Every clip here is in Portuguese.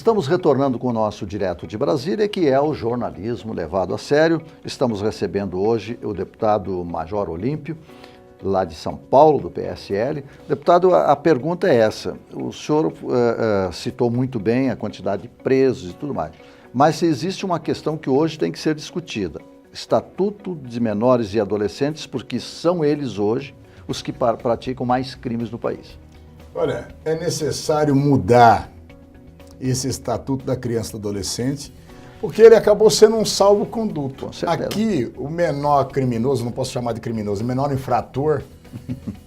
Estamos retornando com o nosso Direto de Brasília, que é o jornalismo levado a sério. Estamos recebendo hoje o deputado Major Olímpio, lá de São Paulo, do PSL. Deputado, a pergunta é essa. O senhor citou muito bem a quantidade de presos e tudo mais, mas existe uma questão que hoje tem que ser discutida. Estatuto de menores e adolescentes, porque são eles hoje os que praticam mais crimes no país. Olha, é necessário mudar esse Estatuto da Criança e do Adolescente, porque ele acabou sendo um salvo-conduto. Aqui, o menor criminoso, não posso chamar de criminoso, o menor infrator,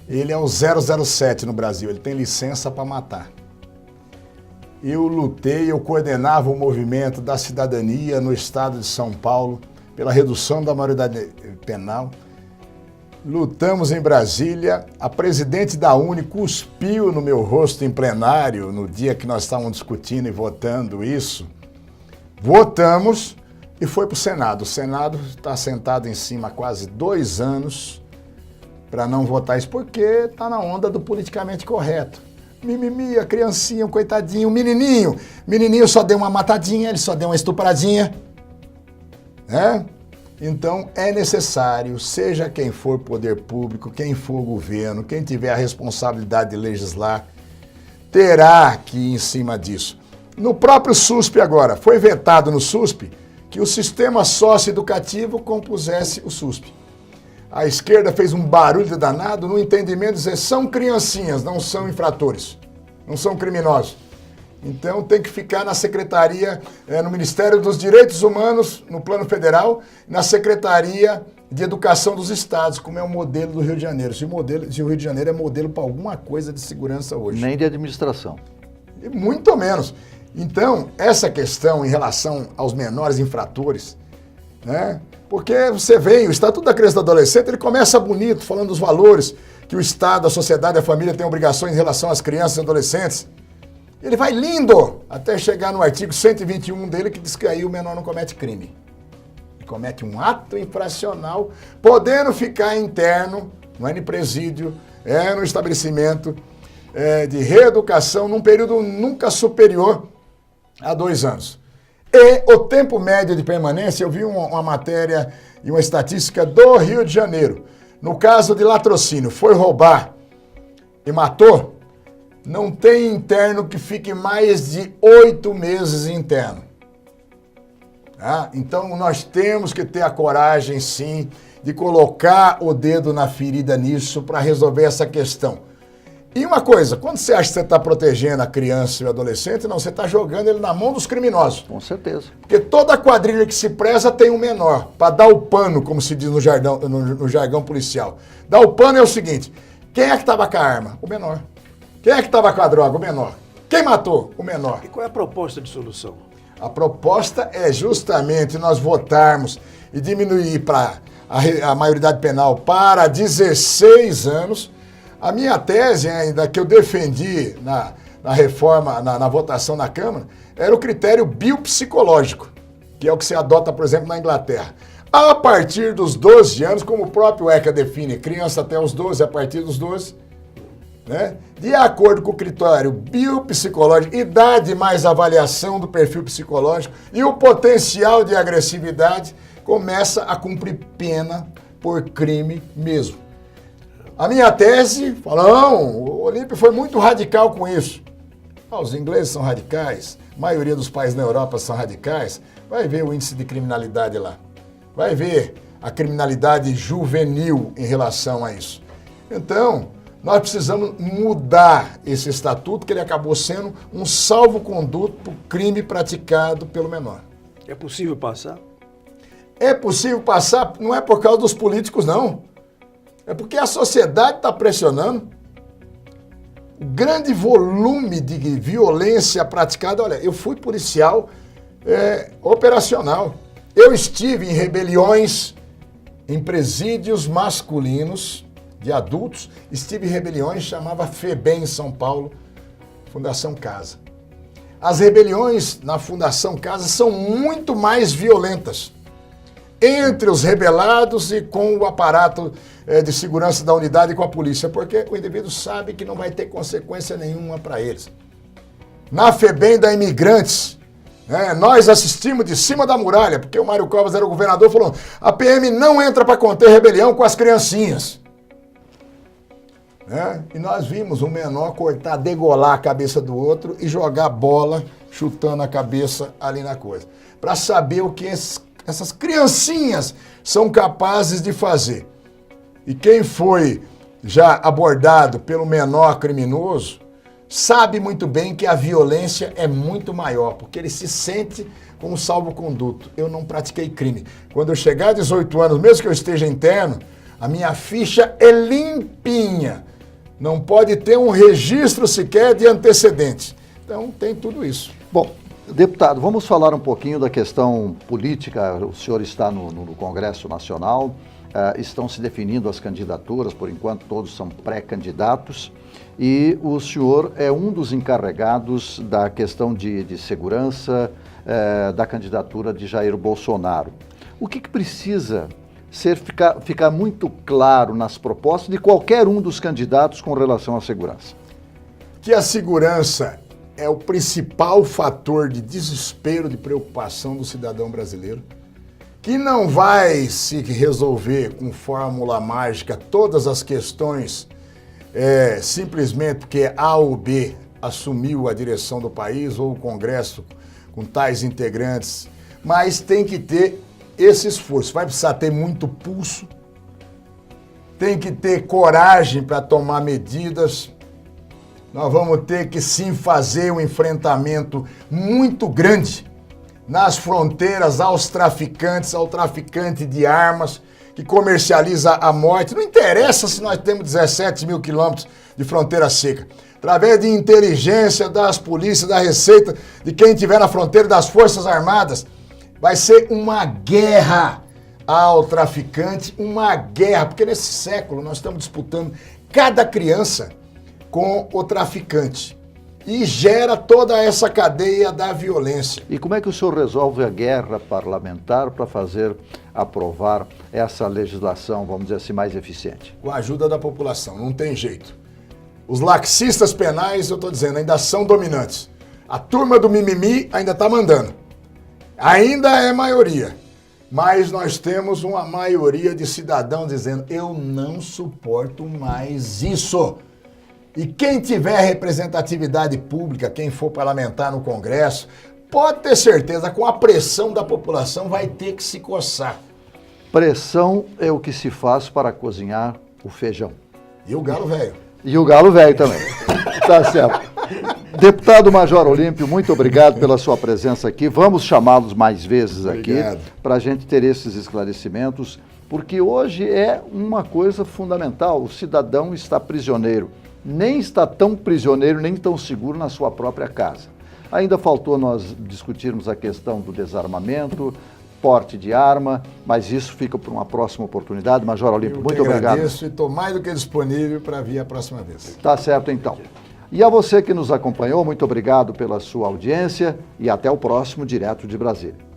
ele é o 007 no Brasil, ele tem licença para matar. Eu coordenava o movimento da cidadania no estado de São Paulo pela redução da maioridade penal. Lutamos em Brasília, a presidente da UNE cuspiu no meu rosto em plenário no dia que nós estávamos discutindo e votando isso. Votamos e foi para o Senado. O Senado está sentado em cima há quase 2 anos para não votar isso, porque está na onda do politicamente correto. Mimimi, a criancinha, o coitadinho, o menininho. Menininho só deu uma matadinha, ele só deu uma estupradinha. Né? Então, é necessário, seja quem for poder público, quem for governo, quem tiver a responsabilidade de legislar, terá que ir em cima disso. No próprio SUSP agora, foi vetado no SUSP que o sistema socioeducativo compusesse o SUSP. A esquerda fez um barulho danado no entendimento de dizer são criancinhas, não são infratores, não são criminosos. Então tem que ficar na Secretaria, no Ministério dos Direitos Humanos, no plano federal, na Secretaria de Educação dos Estados, como é o modelo do Rio de Janeiro. Se o Rio de Janeiro é modelo para alguma coisa de segurança hoje. Nem de administração. E muito menos. Então, essa questão em relação aos menores infratores, né? Porque você vê, o Estatuto da Criança e do Adolescente, ele começa bonito, falando dos valores que o Estado, a sociedade, a família têm obrigações em relação às crianças e adolescentes. Ele vai lindo até chegar no artigo 121 dele, que diz que aí o menor não comete crime. Ele comete um ato infracional, podendo ficar interno, não é no presídio, é no estabelecimento de reeducação, num período nunca superior a 2 anos. E o tempo médio de permanência, eu vi uma matéria e uma estatística do Rio de Janeiro. No caso de latrocínio, foi roubar e matou, não tem interno que fique mais de 8 meses interno. Tá? Então, nós temos que ter a coragem, sim, de colocar o dedo na ferida nisso para resolver essa questão. E uma coisa, quando você acha que você está protegendo a criança e o adolescente, não, você está jogando ele na mão dos criminosos. Com certeza. Porque toda quadrilha que se preza tem um menor, para dar o pano, como se diz no jargão policial. Dar o pano é o seguinte, quem é que estava com a arma? O menor. Quem é que estava com a droga? O menor. Quem matou? O menor. E qual é a proposta de solução? A proposta é justamente nós votarmos e diminuir para a maioridade penal para 16 anos. A minha tese ainda, que eu defendi na reforma, na votação na Câmara, era o critério biopsicológico, que é o que se adota, por exemplo, na Inglaterra. A partir dos 12 anos, como o próprio ECA define, criança até os 12, a partir dos 12, né? De acordo com o critério biopsicológico, idade mais avaliação do perfil psicológico e o potencial de agressividade, começa a cumprir pena por crime mesmo. A minha tese, o Olímpio foi muito radical com isso. Os ingleses são radicais, a maioria dos países na Europa são radicais, vai ver o índice de criminalidade lá, vai ver a criminalidade juvenil em relação a isso. Então, nós precisamos mudar esse estatuto, que ele acabou sendo um salvo-conduto para o crime praticado pelo menor. É possível passar? É possível passar, não é por causa dos políticos, não. É porque a sociedade está pressionando. O grande volume de violência praticada, olha, eu fui policial operacional. Eu estive em rebeliões em presídios masculinos de adultos, estive em rebeliões, chamava FEBEM em São Paulo, Fundação Casa. As rebeliões na Fundação Casa são muito mais violentas entre os rebelados e com o aparato de segurança da unidade e com a polícia, porque o indivíduo sabe que não vai ter consequência nenhuma para eles. na FEBEM da Imigrantes, né? Nós assistimos de cima da muralha, porque o Mário Covas era o governador, falou, a PM não entra para conter rebelião com as criancinhas. Né? E nós vimos um menor cortar, degolar a cabeça do outro e jogar bola, chutando a cabeça ali na coisa. Para saber o que essas criancinhas são capazes de fazer. E quem foi já abordado pelo menor criminoso, sabe muito bem que a violência é muito maior, porque ele se sente como salvo-conduto. Eu não pratiquei crime. Quando eu chegar a 18 anos, mesmo que eu esteja interno, a minha ficha é limpinha. Não pode ter um registro sequer de antecedentes. Então, tem tudo isso. Bom, deputado, vamos falar um pouquinho da questão política. O senhor está no Congresso Nacional, estão se definindo as candidaturas, por enquanto todos são pré-candidatos, e o senhor é um dos encarregados da questão de segurança da candidatura de Jair Bolsonaro. O que precisa ficar muito claro nas propostas de qualquer um dos candidatos com relação à segurança? Que a segurança é o principal fator de desespero, de preocupação do cidadão brasileiro, que não vai se resolver com fórmula mágica todas as questões simplesmente porque A ou B assumiu a direção do país ou o Congresso com tais integrantes, mas tem que ter esse esforço. Vai precisar ter muito pulso, tem que ter coragem para tomar medidas. Nós vamos ter que sim fazer um enfrentamento muito grande nas fronteiras aos traficantes, ao traficante de armas que comercializa a morte. Não interessa se nós temos 17 mil quilômetros de fronteira seca. Através de inteligência das polícias, da Receita, de quem estiver na fronteira, das Forças Armadas, vai ser uma guerra ao traficante, uma guerra, porque nesse século nós estamos disputando cada criança com o traficante e gera toda essa cadeia da violência. E como é que o senhor resolve a guerra parlamentar para aprovar essa legislação, vamos dizer assim, mais eficiente? Com a ajuda da população, não tem jeito. Os laxistas penais, eu estou dizendo, ainda são dominantes. A turma do mimimi ainda está mandando. Ainda é maioria. Mas nós temos uma maioria de cidadãos dizendo, eu não suporto mais isso. E quem tiver representatividade pública, quem for parlamentar no Congresso, pode ter certeza, com a pressão da população, vai ter que se coçar. Pressão é o que se faz para cozinhar o feijão. E o galo velho. E o galo velho também. Tá certo. Deputado Major Olímpio, muito obrigado pela sua presença aqui. Vamos chamá-los mais vezes aqui para a gente ter esses esclarecimentos, porque hoje é uma coisa fundamental. O cidadão está prisioneiro. Nem está tão prisioneiro, nem tão seguro na sua própria casa. Ainda faltou nós discutirmos a questão do desarmamento, porte de arma, mas isso fica para uma próxima oportunidade. Major Olímpio, muito obrigado. Eu agradeço e estou mais do que disponível para vir a próxima vez. Tá certo, então. E a você que nos acompanhou, muito obrigado pela sua audiência e até o próximo Direto de Brasília.